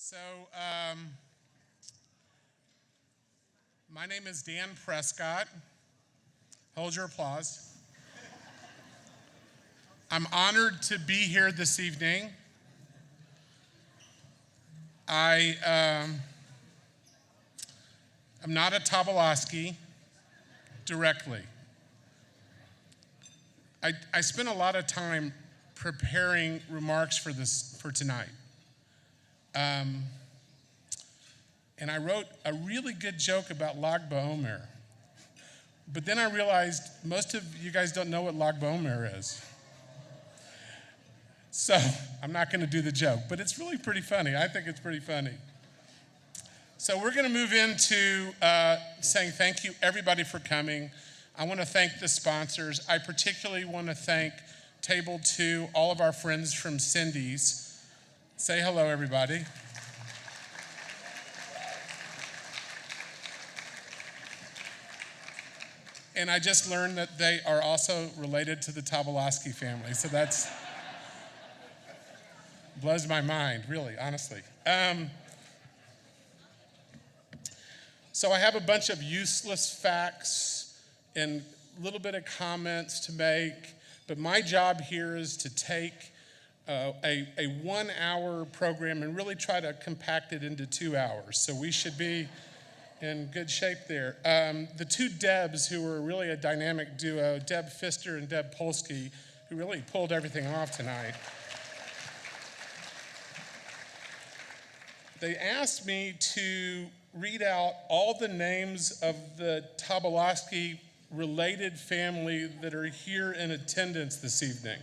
So, my name is Dan Prescott. Hold your applause. I'm honored to be here this evening. I'm not a Tobolowsky directly. I spent a lot of time preparing remarks for tonight. And I wrote a really good joke about Lag BaOmer. But then I realized most of you guys don't know what Lag BaOmer is. So I'm not going to do the joke, but it's really pretty funny. I think it's pretty funny. So we're going to move into saying thank you, everybody, for coming. I want to thank the sponsors. I particularly want to thank Table 2, all of our friends from Cindy's. Say hello, everybody. And I just learned that they are also related to the Tobolowsky family. So that's blows my mind, really, honestly. So I have a bunch of useless facts and a little bit of comments to make, but my job here is to take a 1 hour program and really try to compact it into 2 hours. So we should be in good shape there. The two Debs, who were really a dynamic duo, Deb Pfister and Deb Polsky, who really pulled everything off tonight. They asked me to read out all the names of the Tobolowsky related family that are here in attendance this evening.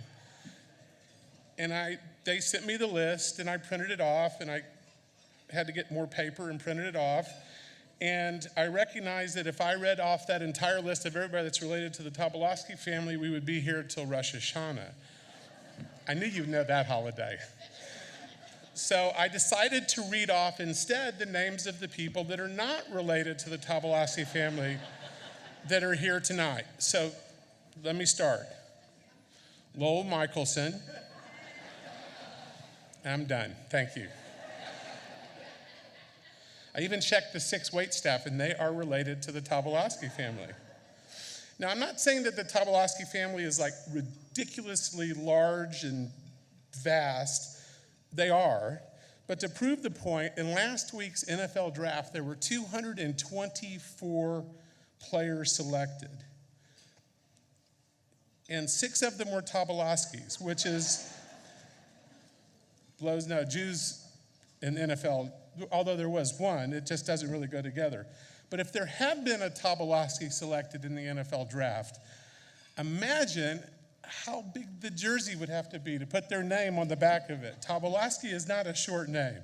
And they sent me the list, and I printed it off, and I had to get more paper and printed it off. And I recognized that if I read off that entire list of everybody that's related to the Tobolowsky family, we would be here till Rosh Hashanah. I knew you'd know that holiday. So I decided to read off instead the names of the people that are not related to the Tobolowsky family that are here tonight. So let me start. Lowell Michelson. I'm done. Thank you. I even checked the 6 waitstaff, and they are related to the Tobolowsky family. Now, I'm not saying that the Tobolowsky family is like ridiculously large and vast. They are. But to prove the point, in last week's NFL draft, there were 224 players selected. And 6 of them were Tobolowskys, which is Jews in the NFL, although there was one, it just doesn't really go together. But if there had been a Tobolowsky selected in the NFL draft, imagine how big the jersey would have to be to put their name on the back of it. Tobolowsky is not a short name.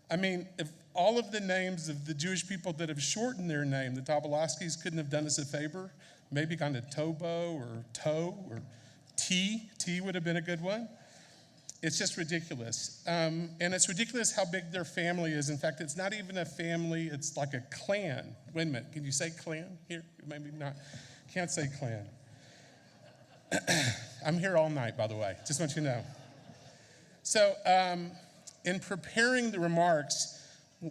I mean, if all of the names of the Jewish people that have shortened their name, the Tobolowskys couldn't have done us a favor, maybe gone to Tobo or To or T. T would have been a good one. It's just ridiculous. And it's ridiculous how big their family is. In fact, it's not even a family, it's like a clan. Wait a minute, can you say clan here? Maybe not. Can't say clan. I'm here all night, by the way, just want you to know. So in preparing the remarks,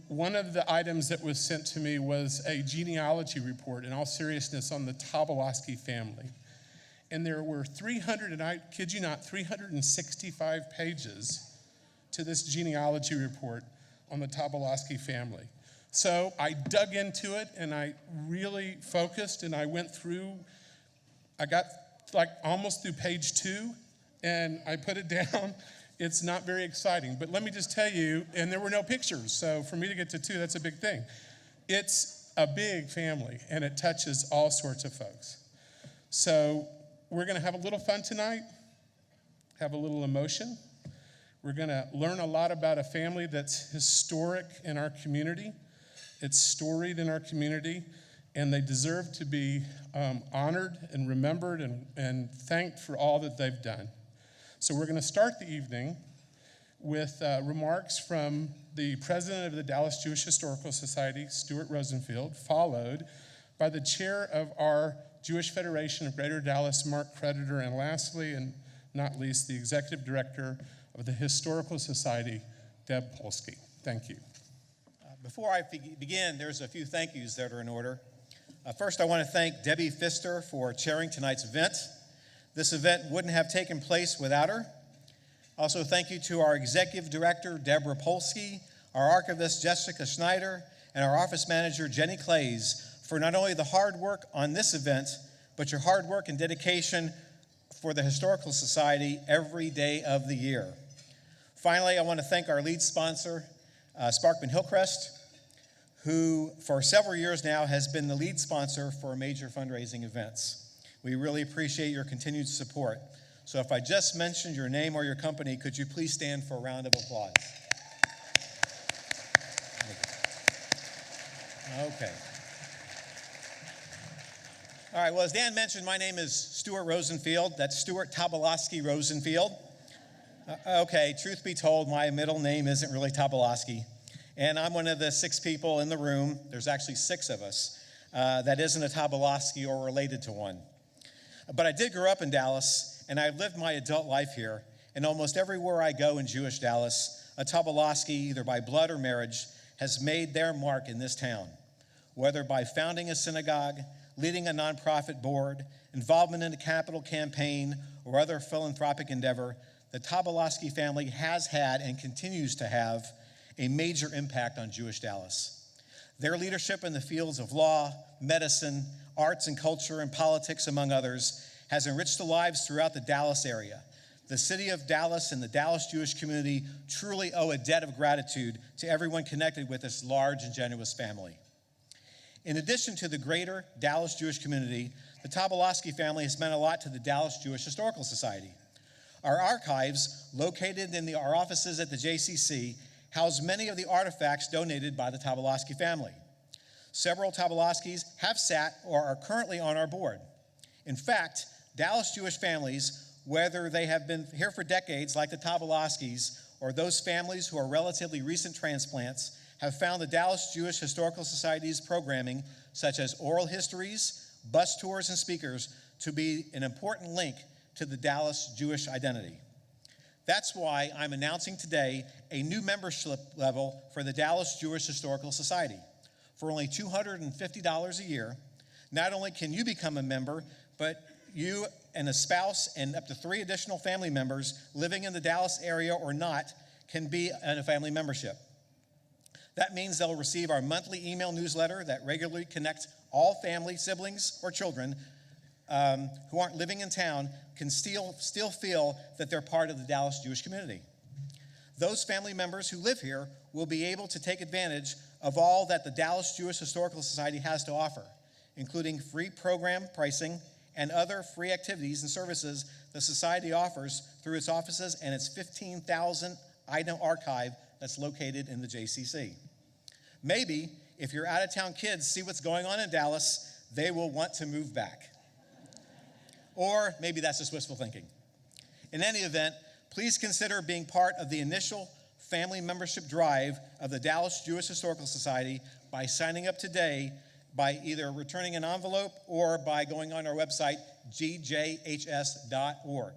one of the items that was sent to me was a genealogy report, in all seriousness, on the Tobolowsky family. And there were 365 pages to this genealogy report on the Tobolowsky family. So I dug into it, and I really focused, and I went through. I got like almost through page 2, and I put it down. It's not very exciting, but let me just tell you, and there were no pictures, so for me to get to 2, that's a big thing. It's a big family, and it touches all sorts of folks. So we're going to have a little fun tonight, have a little emotion. We're going to learn a lot about a family that's historic in our community. It's storied in our community, and they deserve to be honored and remembered and thanked for all that they've done. So we're going to start the evening with remarks from the president of the Dallas Jewish Historical Society, Stuart Rosenfield, followed by the chair of our Jewish Federation of Greater Dallas, Mark Creditor, and lastly, and not least, the executive director of the Historical Society, Deb Polsky. Thank you. Before I begin, there's a few thank yous that are in order. First, I want to thank Debbie Pfister for chairing tonight's event. This event wouldn't have taken place without her. Also, thank you to our Executive Director, Deborah Polsky, our Archivist, Jessica Schneider, and our Office Manager, Jenny Clays, for not only the hard work on this event, but your hard work and dedication for the Historical Society every day of the year. Finally, I want to thank our lead sponsor, Sparkman Hillcrest, who for several years now has been the lead sponsor for major fundraising events. We really appreciate your continued support. So if I just mentioned your name or your company, could you please stand for a round of applause? Okay. All right, well, as Dan mentioned, my name is Stuart Rosenfield. That's Stuart Tobolowsky Rosenfield. Okay, truth be told, my middle name isn't really Tobolowsky. And I'm one of the 6 people in the room, there's actually 6 of us, that isn't a Tobolowsky or related to one. But I did grow up in Dallas, and I lived my adult life here. And almost everywhere I go in Jewish Dallas, a Tobolowsky, either by blood or marriage, has made their mark in this town. Whether by founding a synagogue, leading a nonprofit board, involvement in a capital campaign, or other philanthropic endeavor, the Tobolowsky family has had and continues to have a major impact on Jewish Dallas. Their leadership in the fields of law, medicine, arts and culture, and politics, among others, has enriched the lives throughout the Dallas area. The city of Dallas and the Dallas Jewish community truly owe a debt of gratitude to everyone connected with this large and generous family. In addition to the greater Dallas Jewish community, the Tobolowsky family has meant a lot to the Dallas Jewish Historical Society. Our archives, located in our offices at the JCC, house many of the artifacts donated by the Tobolowsky family. Several Tobolowskys have sat or are currently on our board. In fact, Dallas Jewish families, whether they have been here for decades like the Tobolowskys or those families who are relatively recent transplants, have found the Dallas Jewish Historical Society's programming, such as oral histories, bus tours, and speakers, to be an important link to the Dallas Jewish identity. That's why I'm announcing today a new membership level for the Dallas Jewish Historical Society. For only $250 a year, not only can you become a member, but you and a spouse and up to 3 additional family members living in the Dallas area or not can be in a family membership. That means they'll receive our monthly email newsletter that regularly connects all family, siblings, or children who aren't living in town can still feel that they're part of the Dallas Jewish community. Those family members who live here will be able to take advantage of all that the Dallas Jewish Historical Society has to offer, including free program pricing and other free activities and services the Society offers through its offices and its 15,000 item archive that's located in the JCC. Maybe if your out-of-town kids see what's going on in Dallas, they will want to move back. Or maybe that's just wishful thinking. In any event, please consider being part of the initial family membership drive of the Dallas Jewish Historical Society by signing up today by either returning an envelope or by going on our website, DJHS.org.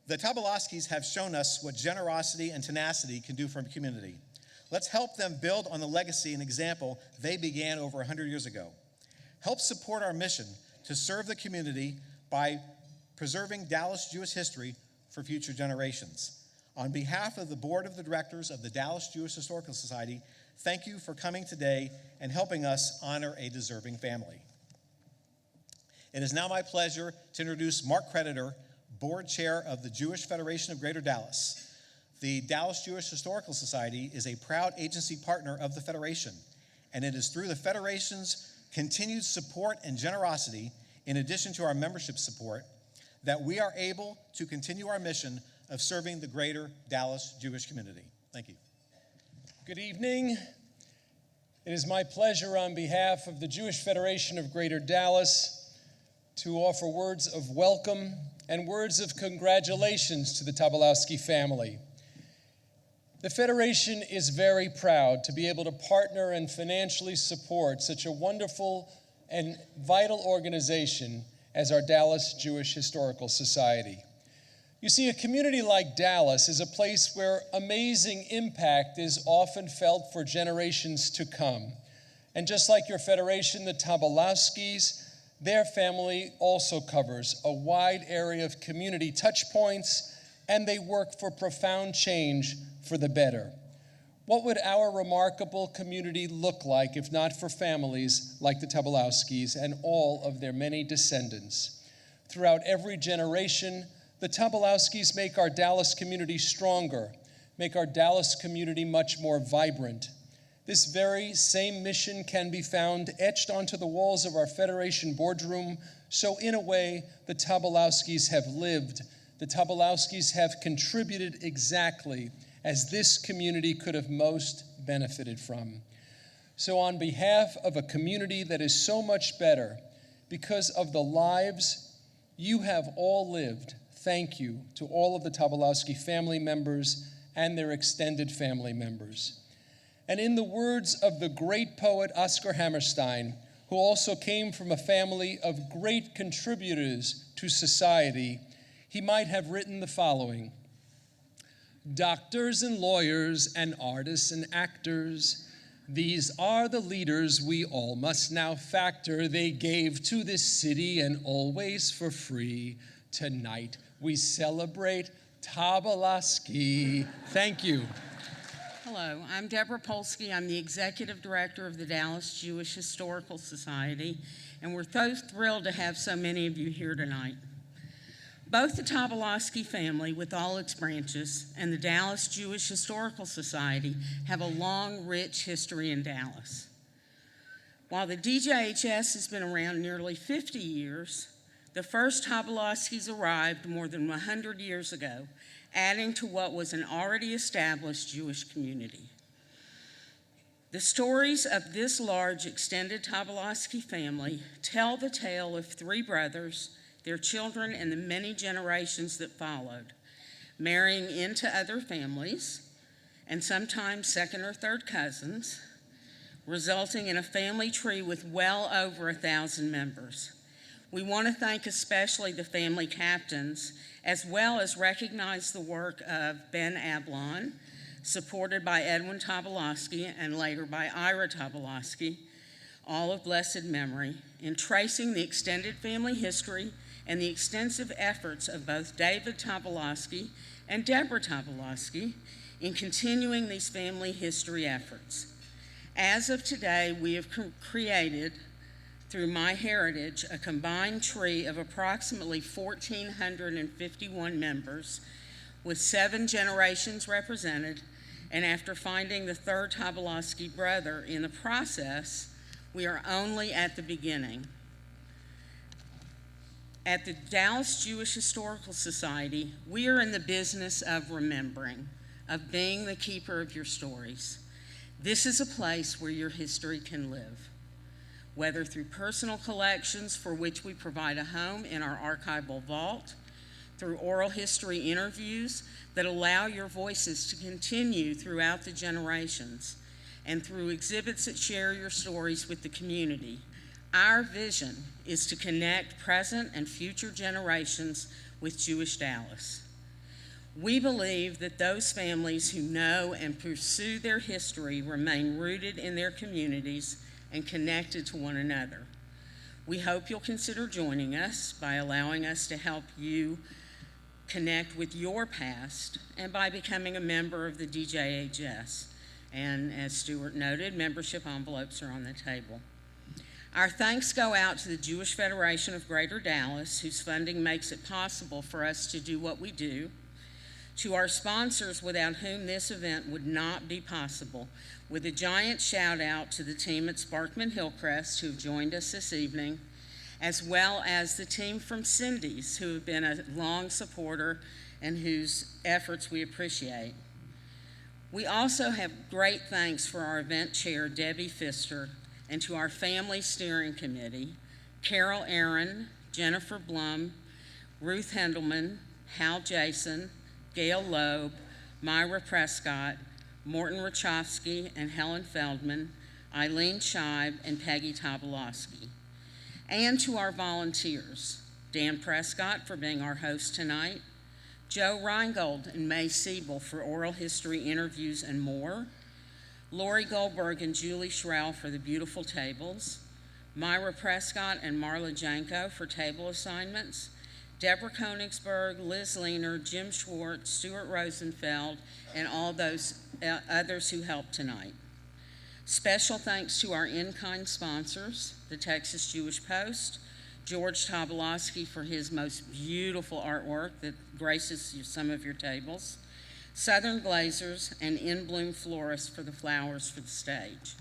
The Tobolowskys have shown us what generosity and tenacity can do for a community. Let's help them build on the legacy and example they began over 100 years ago. Help support our mission to serve the community by preserving Dallas Jewish history for future generations. On behalf of the Board of the Directors of the Dallas Jewish Historical Society, thank you for coming today and helping us honor a deserving family. It is now my pleasure to introduce Mark Creditor, Board Chair of the Jewish Federation of Greater Dallas. The Dallas Jewish Historical Society is a proud agency partner of the Federation, and it is through the Federation's continued support and generosity, in addition to our membership support, that we are able to continue our mission of serving the greater Dallas Jewish community. Thank you. Good evening. It is my pleasure on behalf of the Jewish Federation of Greater Dallas to offer words of welcome and words of congratulations to the Tobolowsky family. The Federation is very proud to be able to partner and financially support such a wonderful and vital organization as our Dallas Jewish Historical Society. You see, a community like Dallas is a place where amazing impact is often felt for generations to come. And just like your federation, the Tobolowskys, their family also covers a wide area of community touch points, and they work for profound change for the better. What would our remarkable community look like if not for families like the Tobolowskys and all of their many descendants? Throughout every generation, the Tobolowskys make our Dallas community stronger, make our Dallas community much more vibrant. This very same mission can be found etched onto the walls of our Federation boardroom, so in a way, the Tobolowskys have lived. The Tobolowskys have contributed exactly as this community could have most benefited from. So on behalf of a community that is so much better because of the lives you have all lived, thank you to all of the Tobolowsky family members and their extended family members. And in the words of the great poet Oscar Hammerstein, who also came from a family of great contributors to society, he might have written the following: doctors and lawyers and artists and actors, these are the leaders we all must now factor. They gave to this city and always for free. Tonight we celebrate Tobolowsky. Thank you. Hello, I'm Deborah Polsky. I'm the Executive Director of the Dallas Jewish Historical Society, and we're so thrilled to have so many of you here tonight. Both the Tobolowsky family, with all its branches, and the Dallas Jewish Historical Society have a long, rich history in Dallas. While the DJHS has been around nearly 50 years, the first Tobolowskys arrived more than 100 years ago, adding to what was an already established Jewish community. The stories of this large extended Tobolowsky family tell the tale of three brothers, their children, and the many generations that followed, marrying into other families, and sometimes second or third cousins, resulting in a family tree with well over 1,000 members. We want to thank especially the family captains, as well as recognize the work of Ben Ablon, supported by Edwin Tobolowsky and later by Ira Tobolowsky, all of blessed memory, in tracing the extended family history and the extensive efforts of both David Tobolowsky and Deborah Tobolowsky in continuing these family history efforts. As of today, we have created, through MyHeritage, a combined tree of approximately 1,451 members, with 7 generations represented, and after finding the third Tobolowsky brother in the process, we are only at the beginning. At the Dallas Jewish Historical Society, we are in the business of remembering, of being the keeper of your stories. This is a place where your history can live, whether through personal collections for which we provide a home in our archival vault, through oral history interviews that allow your voices to continue throughout the generations, and through exhibits that share your stories with the community. Our vision is to connect present and future generations with Jewish Dallas. We believe that those families who know and pursue their history remain rooted in their communities and connected to one another. We hope you'll consider joining us by allowing us to help you connect with your past and by becoming a member of the DJHS. And as Stuart noted, membership envelopes are on the table. Our thanks go out to the Jewish Federation of Greater Dallas, whose funding makes it possible for us to do what we do, to our sponsors without whom this event would not be possible, with a giant shout out to the team at Sparkman Hillcrest who have joined us this evening, as well as the team from Cindy's who have been a long supporter and whose efforts we appreciate. We also have great thanks for our event chair, Debbie Pfister, and to our family steering committee, Carol Aaron, Jennifer Blum, Ruth Hendelman, Hal Jason, Gail Loeb, Myra Prescott, Morton Rachofsky and Helen Feldman, Eileen Scheib, and Peggy Tobolowsky. And to our volunteers, Dan Prescott for being our host tonight, Joe Reingold and May Siebel for oral history interviews and more, Lori Goldberg and Julie Schrell for the beautiful tables, Myra Prescott and Marla Janko for table assignments, Deborah Konigsberg, Liz Leaner, Jim Schwartz, Stuart Rosenfeld, and all those others who helped tonight. Special thanks to our in-kind sponsors, the Texas Jewish Post, George Tobolowskys for his most beautiful artwork that graces some of your tables, Southern Glazers, and In Bloom Florists for the flowers for the stage.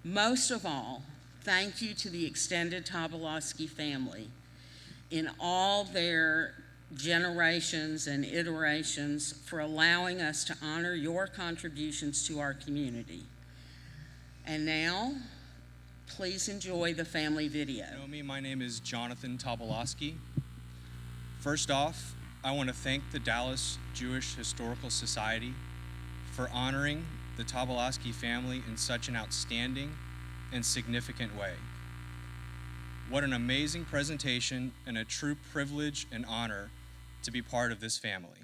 Most of all, thank you to the extended Tobolowsky family in all their generations and iterations for allowing us to honor your contributions to our community. And now, please enjoy the family video. You know me, my name is Jonathan Tobolowsky. First off, I want to thank the Dallas Jewish Historical Society for honoring the Tobolowsky family in such an outstanding and significant way. What an amazing presentation and a true privilege and honor to be part of this family.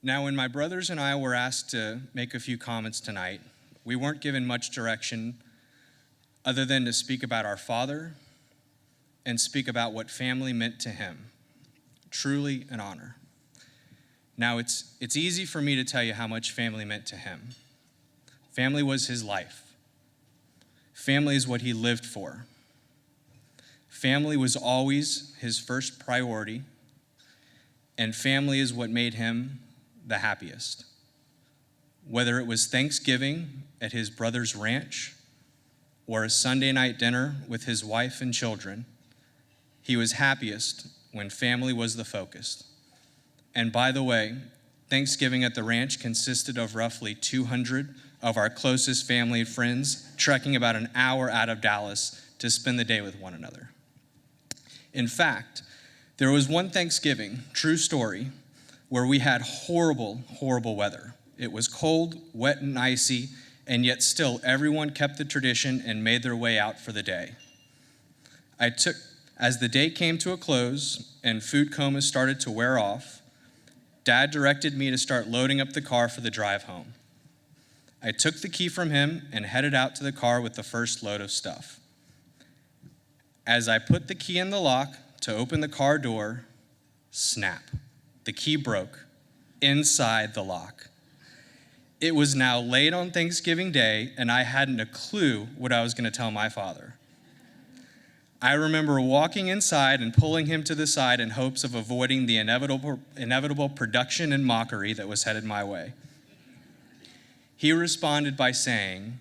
Now, when my brothers and I were asked to make a few comments tonight, we weren't given much direction other than to speak about our father and speak about what family meant to him. Truly an honor. Now, it's easy for me to tell you how much family meant to him. Family was his life. Family is what he lived for. Family was always his first priority, and family is what made him the happiest. Whether it was Thanksgiving at his brother's ranch or a Sunday night dinner with his wife and children, he was happiest when family was the focus. And by the way, Thanksgiving at the ranch consisted of roughly 200 of our closest family and friends trekking about an hour out of Dallas to spend the day with one another. In fact, there was one Thanksgiving, true story, where we had horrible, horrible weather. It was cold, wet, and icy, and yet still everyone kept the tradition and made their way out for the day. As the day came to a close and food comas started to wear off, Dad directed me to start loading up the car for the drive home. I took the key from him and headed out to the car with the first load of stuff. As I put the key in the lock to open the car door, snap, the key broke inside the lock. It was now late on Thanksgiving Day, and I hadn't a clue what I was going to tell my father. I remember walking inside and pulling him to the side in hopes of avoiding the inevitable production and mockery that was headed my way. He responded by saying,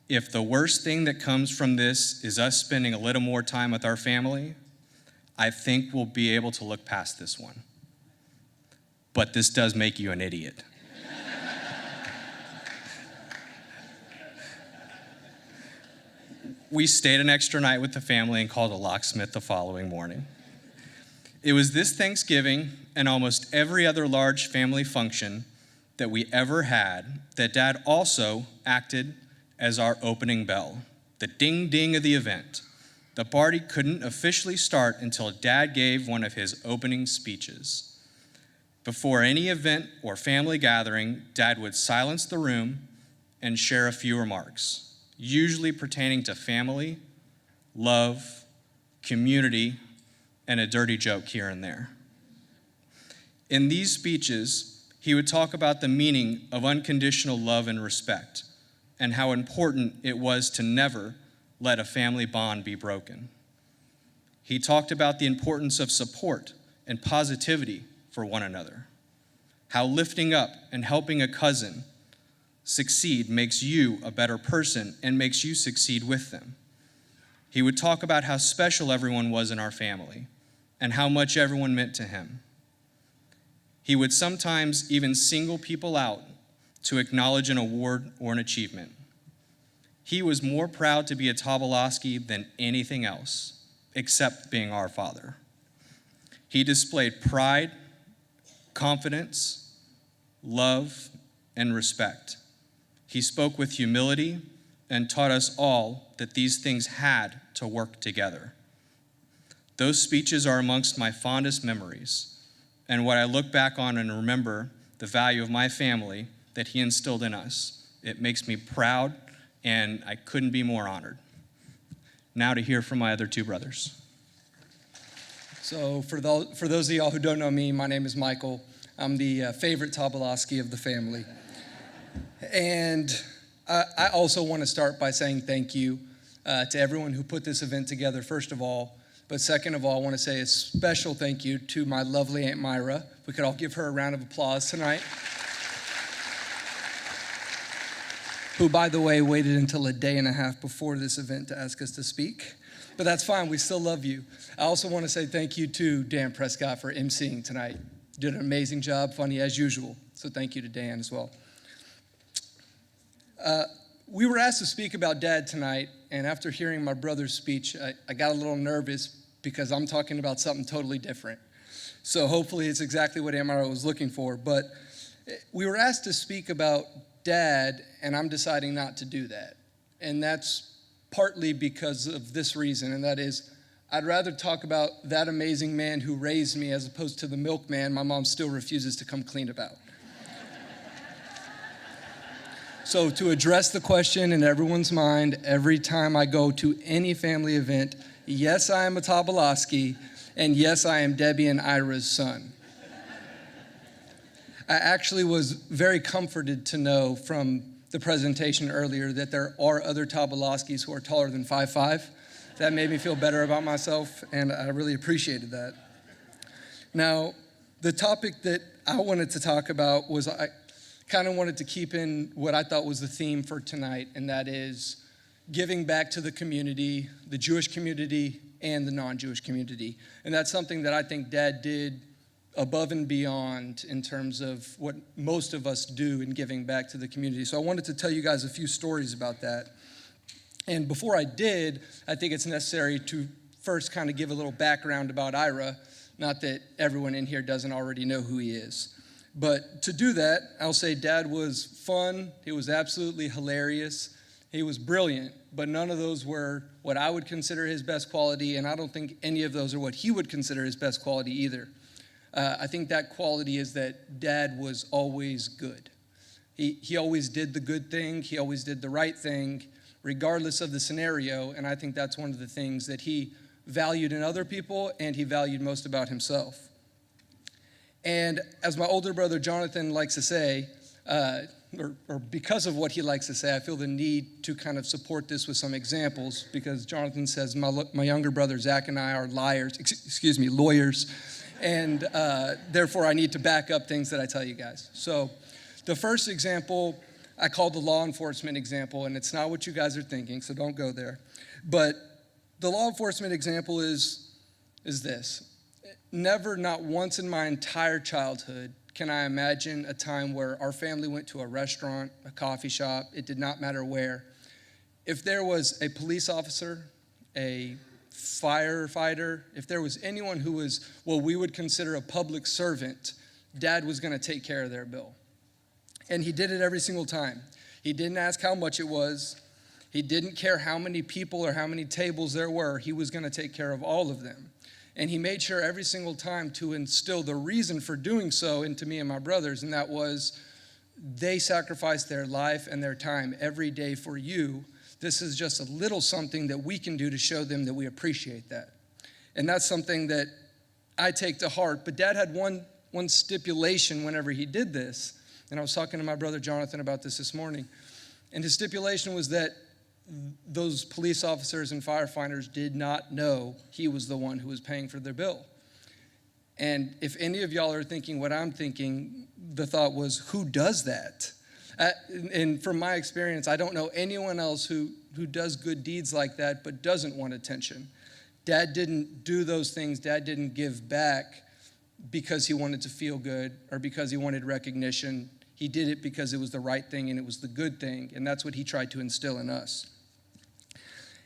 "If the worst thing that comes from this is us spending a little more time with our family, I think we'll be able to look past this one. But this does make you an idiot." We stayed an extra night with the family and called a locksmith the following morning. It was this Thanksgiving and almost every other large family function that we ever had that Dad also acted as our opening bell, the ding-ding of the event. The party couldn't officially start until Dad gave one of his opening speeches. Before any event or family gathering, Dad would silence the room and share a few remarks, usually pertaining to family, love, community, and a dirty joke here and there. In these speeches, he would talk about the meaning of unconditional love and respect, and how important it was to never let a family bond be broken. He talked about the importance of support and positivity for one another, how lifting up and helping a cousin succeed makes you a better person and makes you succeed with them. He would talk about how special everyone was in our family and how much everyone meant to him. He would sometimes even single people out to acknowledge an award or an achievement. He was more proud to be a Tobolowsky than anything else, except being our father. He displayed pride, confidence, love, and respect. He spoke with humility and taught us all that these things had to work together. Those speeches are amongst my fondest memories, And what I look back on and remember the value of my family that he instilled in us, it makes me proud, and I couldn't be more honored. Now to hear from my other two brothers. So for those of y'all who don't know me, my name is Michael. I'm the favorite Tobolowsky of the family. And I also want to start by saying thank you to everyone who put this event together, first of all. But second of all, I want to say a special thank you to my lovely Aunt Myra. We could all give her a round of applause tonight. Who, by the way, waited until a day and a half before this event to ask us to speak. But that's fine, we still love you. I also want to say thank you to Dan Prescott for emceeing tonight. Did an amazing job, funny as usual. So thank you to Dan as well. We were asked to speak about Dad tonight, and after hearing my brother's speech, I got a little nervous because I'm talking about something totally different. So hopefully it's exactly what Amara was looking for. But we were asked to speak about Dad, and I'm deciding not to do that. And that's partly because of this reason, and that is I'd rather talk about that amazing man who raised me as opposed to the milkman my mom still refuses to come clean about. So to address the question in everyone's mind, every time I go to any family event, yes, I am a Tobolowsky, and yes, I am Debbie and Ira's son. I actually was very comforted to know from the presentation earlier that there are other Tobolowskys who are taller than 5'5". That made me feel better about myself, and I really appreciated that. Now, the topic that I wanted to talk about was I kind of wanted to keep in what I thought was the theme for tonight, and that is giving back to the community, the Jewish community and the non-Jewish community. And that's something that I think Dad did above and beyond in terms of what most of us do in giving back to the community. So I wanted to tell you guys a few stories about that. And before I did, I think it's necessary to first kind of give a little background about Ira, not that everyone in here doesn't already know who he is. But to do that, I'll say Dad was fun, he was absolutely hilarious, he was brilliant, but none of those were what I would consider his best quality, and I don't think any of those are what he would consider his best quality either. I think that quality is that Dad was always good. He always did the good thing, he always did the right thing, regardless of the scenario, and I think that's one of the things that he valued in other people and he valued most about himself. And as my older brother Jonathan likes to say, or because of what he likes to say, I feel the need to kind of support this with some examples, because Jonathan says my younger brother Zach and I are lawyers, and therefore I need to back up things that I tell you guys. So the first example I call the law enforcement example, and it's not what you guys are thinking, so don't go there. But the law enforcement example is this. Never, not once in my entire childhood, can I imagine a time where our family went to a restaurant, a coffee shop, it did not matter where. If there was a police officer, a firefighter, if there was anyone who was what we would consider a public servant, Dad was going to take care of their bill. And he did it every single time. He didn't ask how much it was. He didn't care how many people or how many tables there were. He was going to take care of all of them. And he made sure every single time to instill the reason for doing so into me and my brothers, and that was they sacrificed their life and their time every day for you. This is just a little something that we can do to show them that we appreciate that. And that's something that I take to heart. But Dad had one stipulation whenever he did this, and I was talking to my brother Jonathan about this morning, and his stipulation was that those police officers and firefighters did not know he was the one who was paying for their bill. And if any of y'all are thinking what I'm thinking, the thought was, who does that? And from my experience, I don't know anyone else who does good deeds like that but doesn't want attention. Dad didn't do those things. Dad didn't give back because he wanted to feel good or because he wanted recognition. He did it because it was the right thing and it was the good thing, and that's what he tried to instill in us.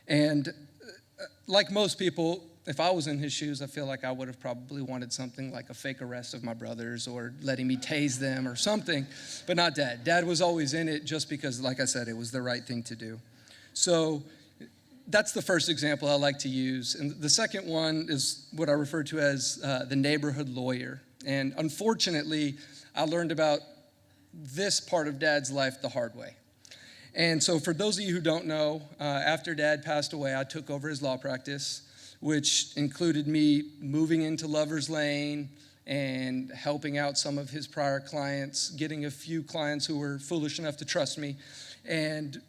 And like most people, if I was in his shoes, I feel like I would have probably wanted something like a fake arrest of my brothers or letting me tase them or something, but not Dad. Dad was always in it just because, like I said, it was the right thing to do. So that's the first example I like to use. And the second one is what I refer to as the neighborhood lawyer. And unfortunately, I learned about this part of Dad's life the hard way. And so for those of you who don't know, after Dad passed away, I took over his law practice, which included me moving into Lover's Lane and helping out some of his prior clients, getting a few clients who were foolish enough to trust me. And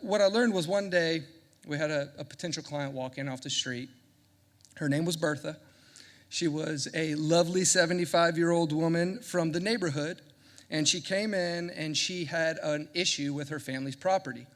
what I learned was one day we had a potential client walk in off the street. Her name was Bertha. She was a lovely 75-year-old woman from the neighborhood, and she came in and she had an issue with her family's property.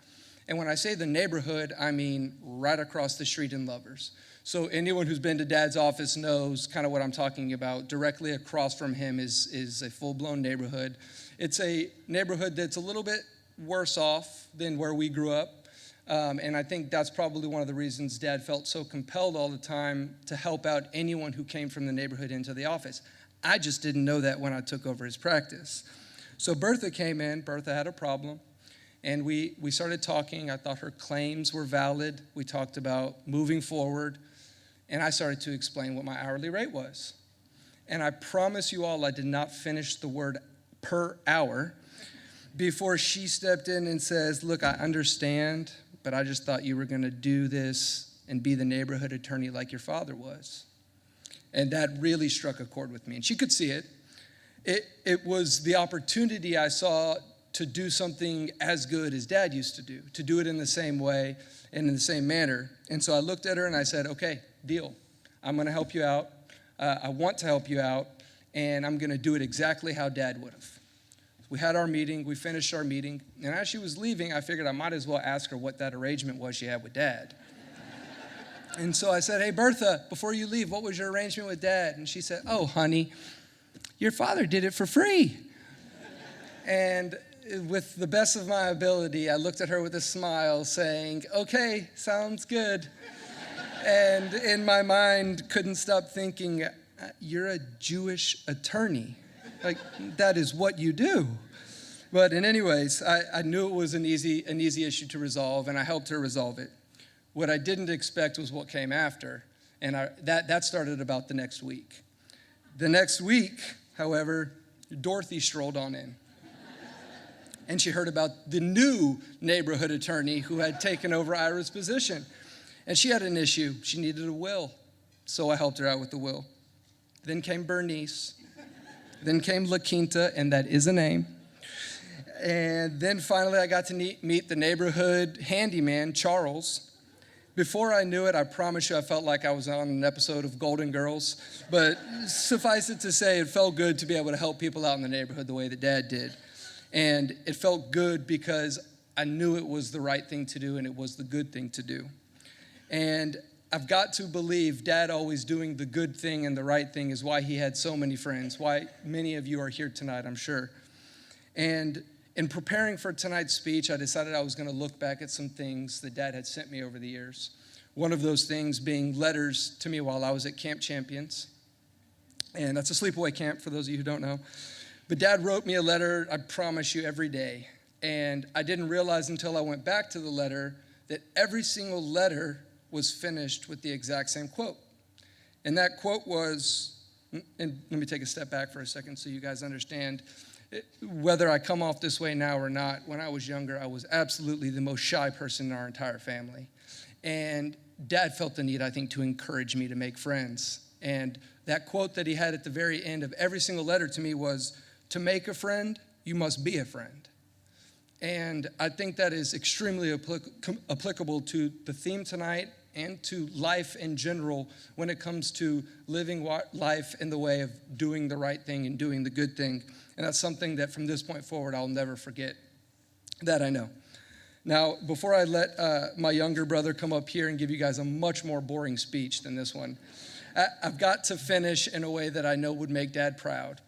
And when I say the neighborhood, I mean right across the street in Lovers. So anyone who's been to Dad's office knows kind of what I'm talking about. Directly across from him is a full-blown neighborhood. It's a neighborhood that's a little bit worse off than where we grew up. And I think that's probably one of the reasons Dad felt so compelled all the time to help out anyone who came from the neighborhood into the office. I just didn't know that when I took over his practice. So Bertha came in. Bertha had a problem. And we started talking. I thought her claims were valid. We talked about moving forward. And I started to explain what my hourly rate was. And I promise you all I did not finish the word per hour before she stepped in and says, look, I understand, but I just thought you were going to do this and be the neighborhood attorney like your father was. And that really struck a chord with me. And she could see it. It was the opportunity I saw to do something as good as Dad used to do it in the same way and in the same manner. And so I looked at her and I said, okay, deal. I'm going to help you out. I want to help you out, and I'm going to do it exactly how Dad would have. We had our meeting. We finished our meeting. And as she was leaving, I figured I might as well ask her what that arrangement was she had with Dad. And so I said, hey, Bertha, before you leave, what was your arrangement with Dad? And she said, oh, honey, your father did it for free. And with the best of my ability, I looked at her with a smile saying, okay, sounds good. And in my mind, couldn't stop thinking, you're a Jewish attorney. Like, that is what you do. But in anyways, I knew it was an easy issue to resolve, and I helped her resolve it. What I didn't expect was what came after, and that started about the next week. The next week, however, Dorothy strolled on in. And she heard about the new neighborhood attorney who had taken over Ira's position. And she had an issue. She needed a will. So I helped her out with the will. Then came Bernice. Then came La Quinta, and that is a name. And then finally I got to meet the neighborhood handyman, Charles. Before I knew it, I promise you I felt like I was on an episode of Golden Girls. But suffice it to say, it felt good to be able to help people out in the neighborhood the way that Dad did. And it felt good because I knew it was the right thing to do and it was the good thing to do. And I've got to believe Dad always doing the good thing and the right thing is why he had so many friends, why many of you are here tonight, I'm sure. And in preparing for tonight's speech, I decided I was going to look back at some things that Dad had sent me over the years. One of those things being letters to me while I was at Camp Champions. And that's a sleepaway camp for those of you who don't know. But Dad wrote me a letter, I promise you, every day. And I didn't realize until I went back to the letter that every single letter was finished with the exact same quote. And that quote was, and let me take a step back for a second so you guys understand, whether I come off this way now or not, when I was younger, I was absolutely the most shy person in our entire family. And Dad felt the need, I think, to encourage me to make friends. And that quote that he had at the very end of every single letter to me was, to make a friend, you must be a friend. And I think that is extremely applicable to the theme tonight and to life in general when it comes to living life in the way of doing the right thing and doing the good thing. And that's something that from this point forward, I'll never forget. That I know. Now, before I let my younger brother come up here and give you guys a much more boring speech than this one, I've got to finish in a way that I know would make Dad proud.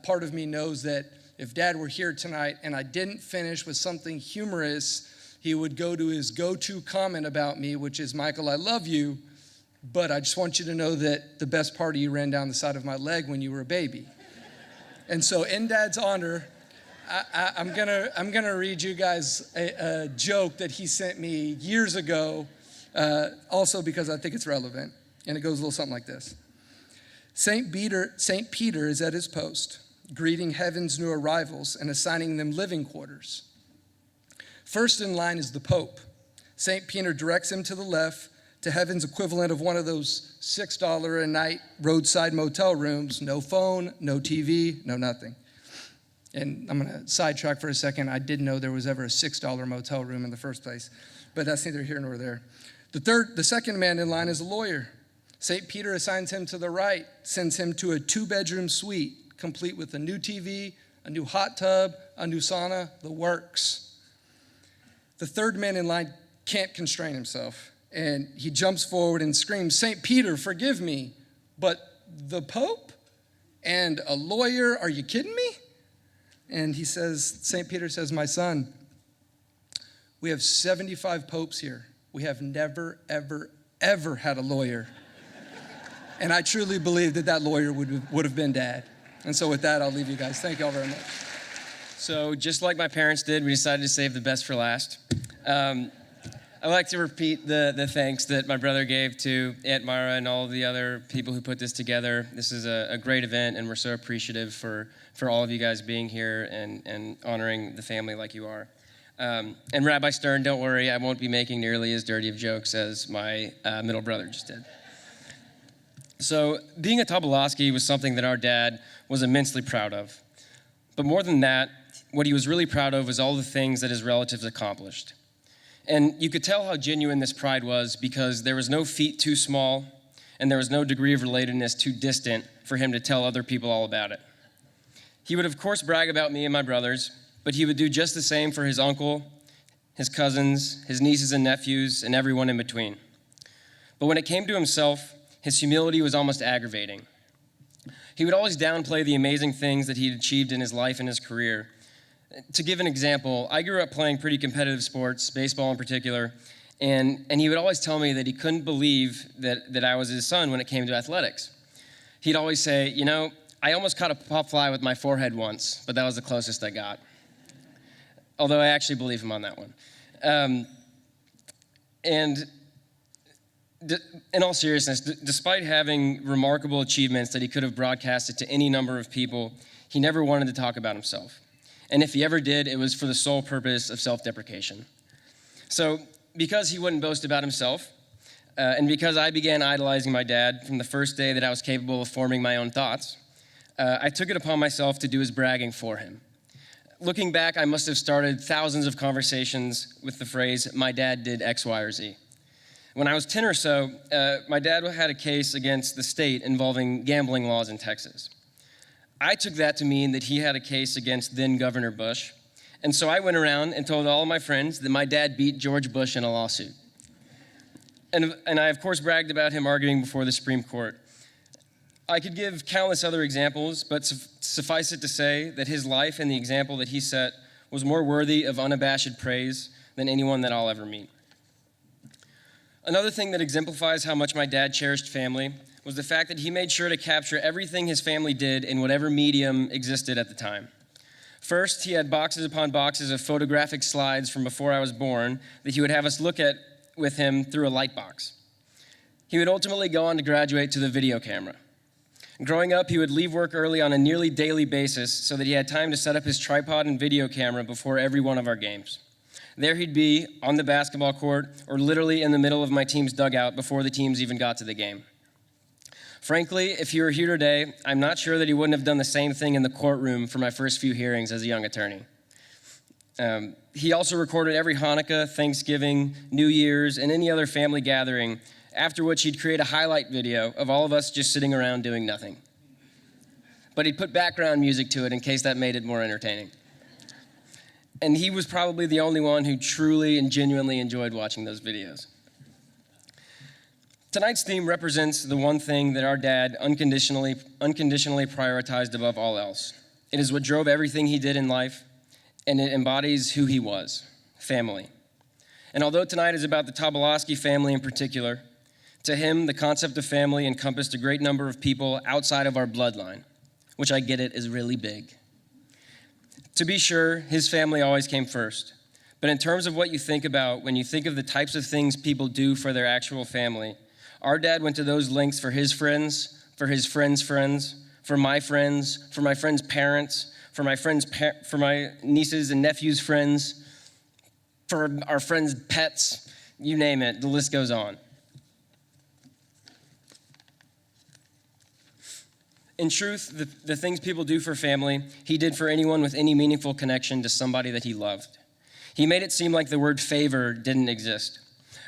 Part of me knows that if Dad were here tonight and I didn't finish with something humorous, he would go to his go-to comment about me, which is, Michael, I love you, but I just want you to know that the best part of you ran down the side of my leg when you were a baby. And so in Dad's honor, I'm gonna read you guys a joke that he sent me years ago, also because I think it's relevant. And it goes a little something like this. St. Peter is at his post, greeting heaven's new arrivals and assigning them living quarters. First in line is the Pope. St. Peter directs him to the left, to heaven's equivalent of one of those $6 a night roadside motel rooms. No phone, no TV, no nothing. And I'm gonna sidetrack for a second. I didn't know there was ever a $6 motel room in the first place, but that's neither here nor there. The second man in line is a lawyer. St. Peter assigns him to the right, sends him to a 2-bedroom suite, complete with a new TV, a new hot tub, a new sauna, the works. The third man in line can't constrain himself, and he jumps forward and screams, "St. Peter, forgive me, but the Pope and a lawyer, are you kidding me?" And St. Peter says, "My son, we have 75 popes here. We have never, ever, ever had a lawyer." And I truly believe that lawyer would have been Dad. And so with that, I'll leave you guys. Thank you all very much. So just like my parents did, we decided to save the best for last. I'd like to repeat the thanks that my brother gave to Aunt Mara and all of the other people who put this together. This is a great event, and we're so appreciative for all of you guys being here and honoring the family like you are. And Rabbi Stern, don't worry, I won't be making nearly as dirty of jokes as my middle brother just did. So being a Tobolowsky was something that our dad was immensely proud of. But more than that, what he was really proud of was all the things that his relatives accomplished. And you could tell how genuine this pride was because there was no feat too small and there was no degree of relatedness too distant for him to tell other people all about it. He would, of course, brag about me and my brothers, but he would do just the same for his uncle, his cousins, his nieces and nephews, and everyone in between. But when it came to himself, his humility was almost aggravating. He would always downplay the amazing things that he'd achieved in his life and his career. To give an example, I grew up playing pretty competitive sports, baseball in particular, and he would always tell me that he couldn't believe that I was his son when it came to athletics. He'd always say, "You know, I almost caught a pop fly with my forehead once, but that was the closest I got." Although I actually believe him on that one. In all seriousness, despite having remarkable achievements that he could have broadcasted to any number of people, he never wanted to talk about himself. And if he ever did, it was for the sole purpose of self-deprecation. So because he wouldn't boast about himself, and because I began idolizing my dad from the first day that I was capable of forming my own thoughts, I took it upon myself to do his bragging for him. Looking back, I must have started thousands of conversations with the phrase, "My dad did X, Y, or Z." When I was 10 or so, my dad had a case against the state involving gambling laws in Texas. I took that to mean that he had a case against then Governor Bush, and so I went around and told all of my friends that my dad beat George Bush in a lawsuit. And I, of course, bragged about him arguing before the Supreme Court. I could give countless other examples, but suffice it to say that his life and the example that he set was more worthy of unabashed praise than anyone that I'll ever meet. Another thing that exemplifies how much my dad cherished family was the fact that he made sure to capture everything his family did in whatever medium existed at the time. First, he had boxes upon boxes of photographic slides from before I was born that he would have us look at with him through a light box. He would ultimately go on to graduate to the video camera. Growing up, he would leave work early on a nearly daily basis so that he had time to set up his tripod and video camera before every one of our games. There he'd be on the basketball court or literally in the middle of my team's dugout before the teams even got to the game. Frankly, if he were here today, I'm not sure that he wouldn't have done the same thing in the courtroom for my first few hearings as a young attorney. He also recorded every Hanukkah, Thanksgiving, New Year's, and any other family gathering, after which he'd create a highlight video of all of us just sitting around doing nothing. But he'd put background music to it in case that made it more entertaining. And he was probably the only one who truly and genuinely enjoyed watching those videos. Tonight's theme represents the one thing that our dad unconditionally prioritized above all else. It is what drove everything he did in life, and it embodies who he was, family. And although tonight is about the Tobolowsky family in particular, to him, the concept of family encompassed a great number of people outside of our bloodline, which I get it is really big. To be sure, his family always came first. But in terms of what you think about when you think of the types of things people do for their actual family, our dad went to those lengths for his friends, for his friends' friends, for my friends' parents, for my nieces and nephews' friends, for our friends' pets, you name it, the list goes on. In truth, the things people do for family, he did for anyone with any meaningful connection to somebody that he loved. He made it seem like the word favor didn't exist.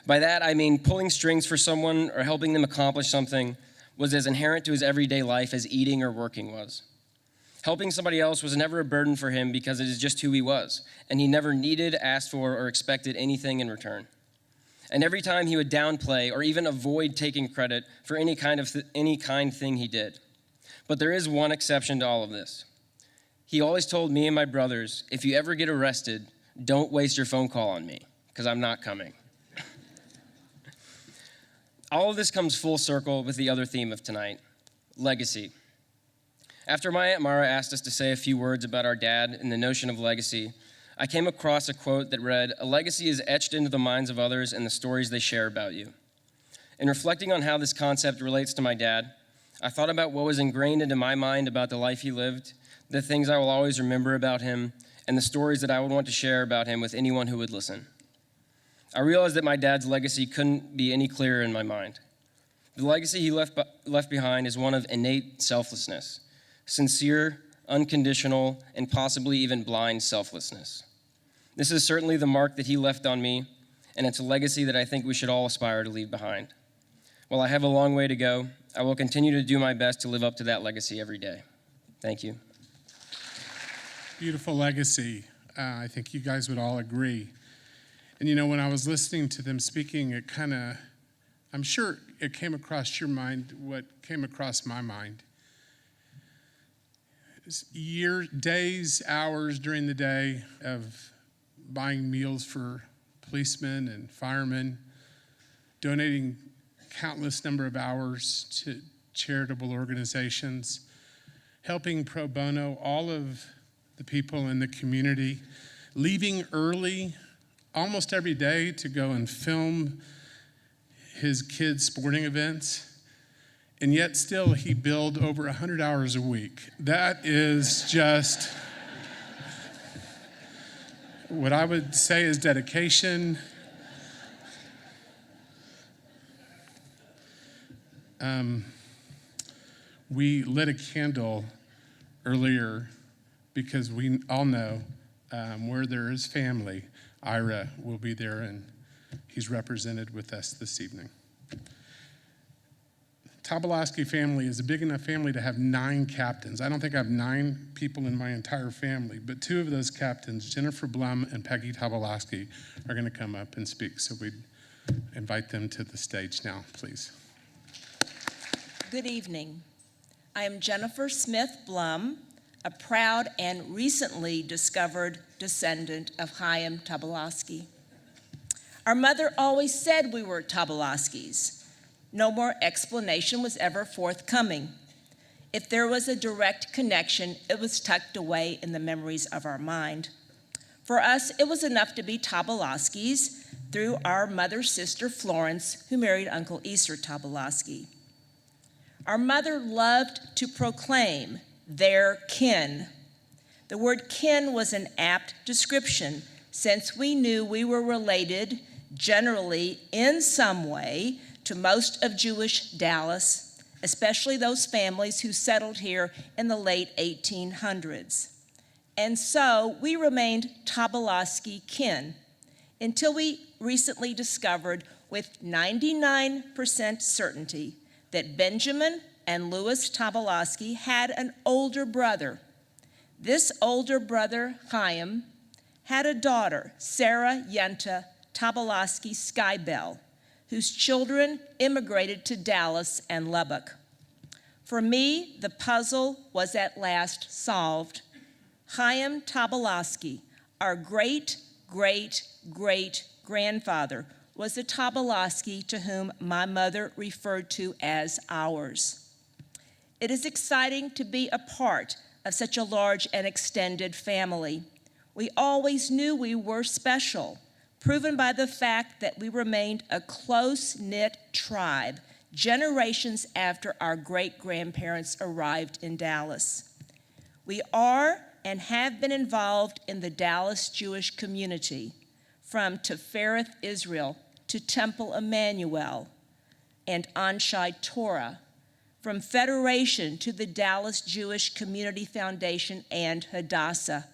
By that, I mean pulling strings for someone or helping them accomplish something was as inherent to his everyday life as eating or working was. Helping somebody else was never a burden for him because it is just who he was, and he never needed, asked for, or expected anything in return. And every time he would downplay or even avoid taking credit for any kind thing he did. But there is one exception to all of this. He always told me and my brothers, if you ever get arrested, don't waste your phone call on me, because I'm not coming. All of this comes full circle with the other theme of tonight, legacy. After my Aunt Mara asked us to say a few words about our dad and the notion of legacy, I came across a quote that read, "A legacy is etched into the minds of others and the stories they share about you." In reflecting on how this concept relates to my dad, I thought about what was ingrained into my mind about the life he lived, the things I will always remember about him, and the stories that I would want to share about him with anyone who would listen. I realized that my dad's legacy couldn't be any clearer in my mind. The legacy he left behind is one of innate selflessness, sincere, unconditional, and possibly even blind selflessness. This is certainly the mark that he left on me, and it's a legacy that I think we should all aspire to leave behind. While I have a long way to go, I will continue to do my best to live up to that legacy every day. Thank you. Beautiful legacy. I think you guys would all agree. And you know, when I was listening to them speaking, I'm sure it came across your mind what came across my mind. Years, days, hours during the day of buying meals for policemen and firemen, donating countless number of hours to charitable organizations, helping pro bono all of the people in the community, leaving early almost every day to go and film his kids' sporting events, and yet still he billed over 100 hours a week. That is just what I would say is dedication. We lit a candle earlier because we all know where there is family, Ira will be there, and he's represented with us this evening. Tobolowsky family is a big enough family to have 9 captains. I don't think I have 9 people in my entire family, but 2 of those captains, Jennifer Blum and Peggy Tobolowsky, are going to come up and speak. So we invite them to the stage now, please. Good evening. I am Jennifer Smith Blum, a proud and recently discovered descendant of Chaim Tobolowsky. Our mother always said we were Tobolowskys. No more explanation was ever forthcoming. If there was a direct connection, it was tucked away in the memories of our mind. For us, it was enough to be Tobolowskys through our mother's sister, Florence, who married Uncle Easter Tobolowsky. Our mother loved to proclaim their kin. The word kin was an apt description, since we knew we were related, generally in some way, to most of Jewish Dallas, especially those families who settled here in the late 1800s. And so we remained Tobolowsky kin until we recently discovered with 99% certainty that Benjamin and Louis Tobolowsky had an older brother. This older brother, Chaim, had a daughter, Sarah Yenta Tobolowsky Skybell, whose children immigrated to Dallas and Lubbock. For me, the puzzle was at last solved. Chaim Tobolowsky, our great-great-great-grandfather, was the Tobolowsky to whom my mother referred to as ours. It is exciting to be a part of such a large and extended family. We always knew we were special, proven by the fact that we remained a close-knit tribe generations after our great-grandparents arrived in Dallas. We are and have been involved in the Dallas Jewish community, from Tifereth Israel to Temple Emmanuel and Anshai Torah, from Federation to the Dallas Jewish Community Foundation and Hadassah.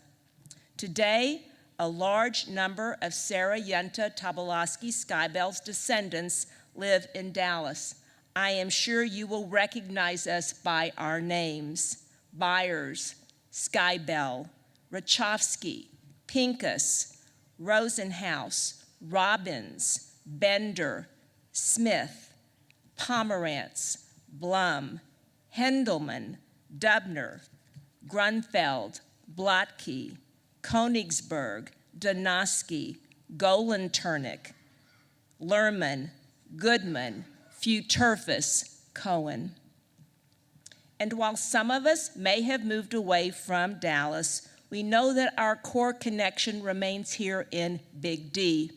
Today, a large number of Sarah Yenta Tobolowsky Skybell's descendants live in Dallas. I am sure you will recognize us by our names: Byers, Skybell, Rachofsky, Pincus, Rosenhaus, Robbins, Bender, Smith, Pomerantz, Blum, Hendelman, Dubner, Grunfeld, Blotke, Konigsberg, Donosky, Golan-Turnick, Lerman, Goodman, Futurfus, Cohen. And while some of us may have moved away from Dallas, we know that our core connection remains here in Big D.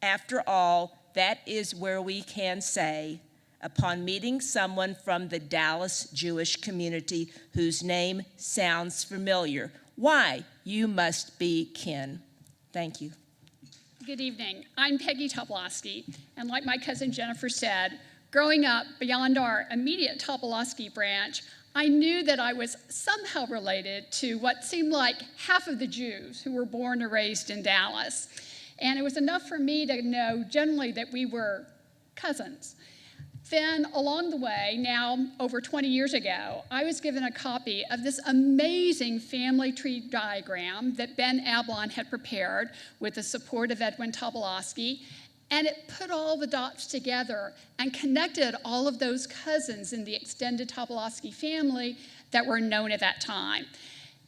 After all, that is where we can say, upon meeting someone from the Dallas Jewish community whose name sounds familiar, why, you must be kin. Thank you. Good evening. I'm Peggy Tobolowsky, and like my cousin Jennifer said, growing up beyond our immediate Tobolowsky branch, I knew that I was somehow related to what seemed like half of the Jews who were born and raised in Dallas. And it was enough for me to know generally that we were cousins. Then along the way, now over 20 years ago, I was given a copy of this amazing family tree diagram that Ben Ablon had prepared with the support of Edwin Tobolowsky, and it put all the dots together and connected all of those cousins in the extended Tobolowsky family that were known at that time.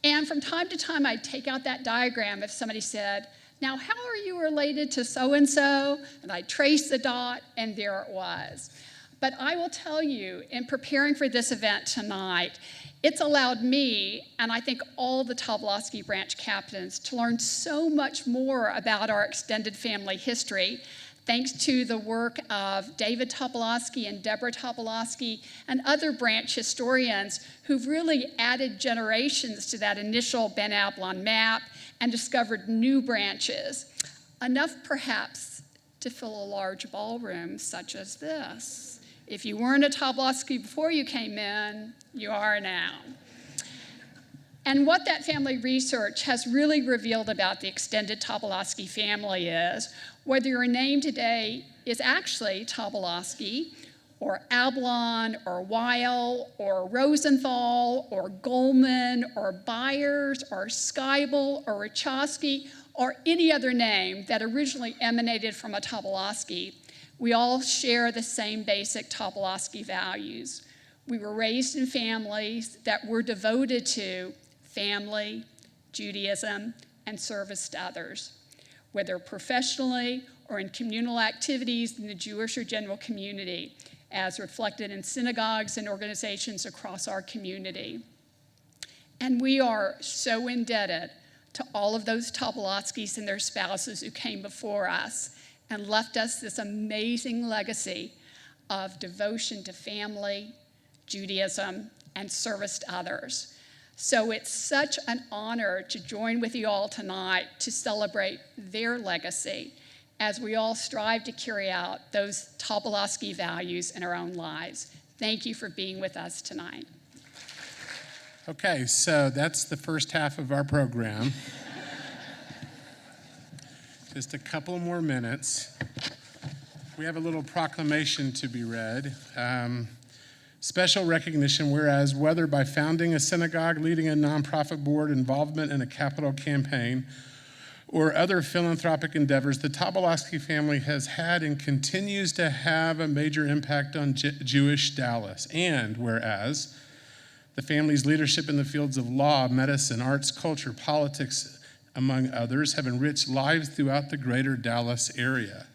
And from time to time, I'd take out that diagram if somebody said, "Now, how are you related to so-and-so?" And I'd trace the dot, and there it was. But I will tell you, in preparing for this event tonight, it's allowed me, and I think all the Tobolowsky branch captains, to learn so much more about our extended family history, thanks to the work of David Tobolowsky and Deborah Tobolowsky and other branch historians who've really added generations to that initial Ben Ablon map and discovered new branches, enough perhaps to fill a large ballroom such as this. If you weren't a Tobolowsky before you came in, you are now. And what that family research has really revealed about the extended Tobolowsky family is, whether your name today is actually Tobolowsky, or Ablon, or Weil, or Rosenthal, or Goldman, or Byers, or Skybell, or Rachofsky, or any other name that originally emanated from a Tobolowsky, we all share the same basic Tobolowsky values. We were raised in families that were devoted to family, Judaism, and service to others, whether professionally or in communal activities in the Jewish or general community, as reflected in synagogues and organizations across our community. And we are so indebted to all of those Tobolowskys and their spouses who came before us and left us this amazing legacy of devotion to family, Judaism, and service to others. So it's such an honor to join with you all tonight to celebrate their legacy as we all strive to carry out those Tobolowsky values in our own lives. Thank you for being with us tonight. Okay, so that's the first half of our program. Just a couple more minutes. We have a little proclamation to be read. Special recognition, whereas whether by founding a synagogue, leading a nonprofit board, involvement in a capital campaign, or other philanthropic endeavors, the Tobolowsky family has had and continues to have a major impact on Jewish Dallas. And whereas the family's leadership in the fields of law, medicine, arts, culture, politics, among others, have enriched lives throughout the greater Dallas area.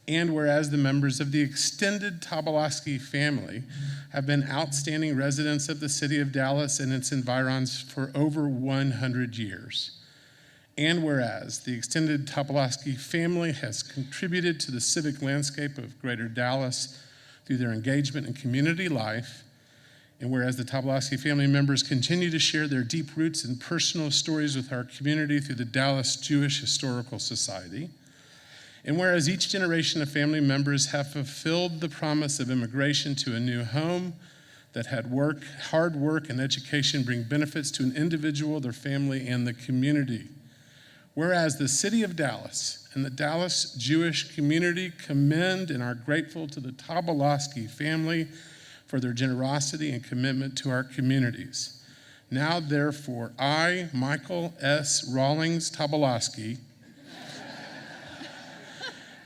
And whereas the members of the extended Tobolowsky family have been outstanding residents of the city of Dallas and its environs for over 100 years. And whereas the extended Tobolowsky family has contributed to the civic landscape of greater Dallas through their engagement in community life. And whereas the Tobolowsky family members continue to share their deep roots and personal stories with our community through the Dallas Jewish Historical Society. And whereas each generation of family members have fulfilled the promise of immigration to a new home that had hard work and education bring benefits to an individual, their family, and the community. Whereas the city of Dallas and the Dallas Jewish community commend and are grateful to the Tobolowsky family for their generosity and commitment to our communities. Now, therefore, I, Michael S. Rawlings Tobolowsky,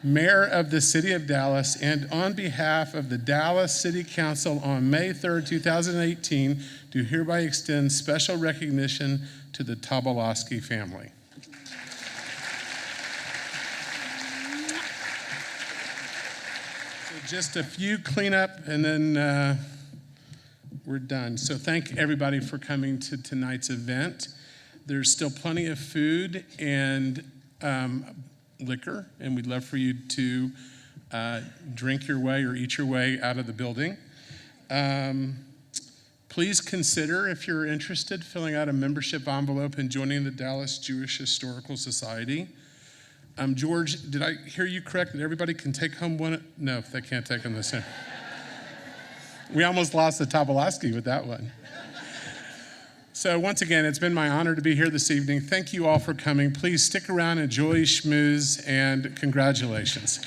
Mayor of the City of Dallas, and on behalf of the Dallas City Council on May 3rd, 2018, do hereby extend special recognition to the Tobolowsky family. So just a few cleanup, and then we're done. So thank everybody for coming to tonight's event. There's still plenty of food and liquor, and we'd love for you to drink your way or eat your way out of the building. Please consider, if you're interested, filling out a membership envelope and joining the Dallas Jewish Historical Society. George, did I hear you correct that everybody can take home one? No, they can't take them this year. We almost lost the Tobolowsky with that one. So once again, it's been my honor to be here this evening. Thank you all for coming. Please stick around, enjoy schmooze, and congratulations.